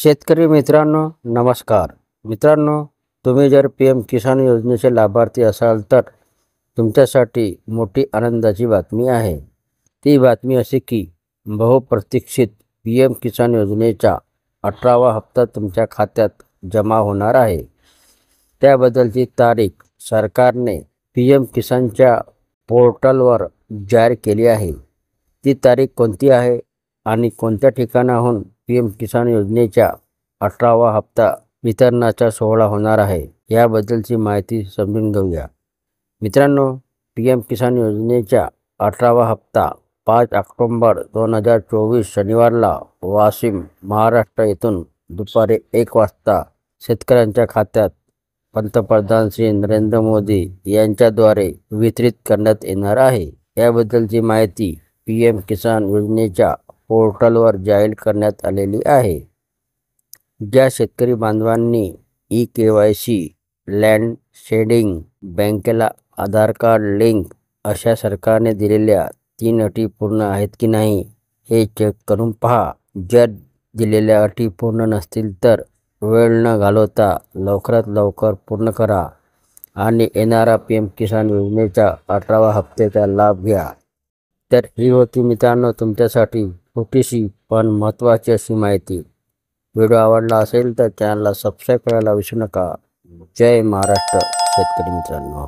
शेतकरी मित्रांनो नमस्कार. मित्रांनो, तुम्ही जर PM किसान योजनेचे लाभार्थी असाल तर तुमच्यासाठी मोठी आनंदाची बातमी आहे. ती बातमी अशी की बहुप्रतीक्षित PM किसान योजनेचा 18वा हप्ता तुमच्या खात्यात जमा होणार आहे. त्याबद्दलची तारीख सरकारने PM किसानच्या पोर्टलवर जाहीर केली आहे. ती तारीख कोणती आहे आणि कोणत्या ठिकाणाहून PM किसान योजनेच्या 18वा हप्ता वितरणाचा सोहळा होणार आहे याबद्दलची माहिती समजून घेऊया. मित्रांनो, PM किसान योजनेचा 18वा हप्ता 5 ऑक्टोबर 2024 शनिवारला वाशिम, महाराष्ट्र येथून दुपारी 1 वाजता शेतकऱ्यांच्या खात्यात पंतप्रधान श्री नरेंद्र मोदी यांच्याद्वारे वितरित करण्यात येणार आहे. याबद्दलची माहिती PM किसान योजनेच्या पोर्टलवर जाहीर करण्यात आलेली आहे. ज्या शेतकरी बांधवांनी eKYC, लँड शेडिंग, बँकेला आधार कार्ड लिंक अशा सरकारने दिलेल्या 3 अटी पूर्ण आहेत की नाही हे चेक करून पहा. जर दिलेल्या अटी पूर्ण नसतील तर वेळ न घालवता लवकरात लवकर पूर्ण करा आणि येणारा PM किसान योजनेच्या 18वा हप्त्याचा लाभ घ्या. तर ही होती मित्रांनो तुमच्यासाठी छोटीशी पण महत्त्वाची अशी माहिती. व्हिडिओ आवडला असेल तर चॅनलला सबस्क्राईब करायला विसरू नका. जय महाराष्ट्र शेतकरी मित्रांनो.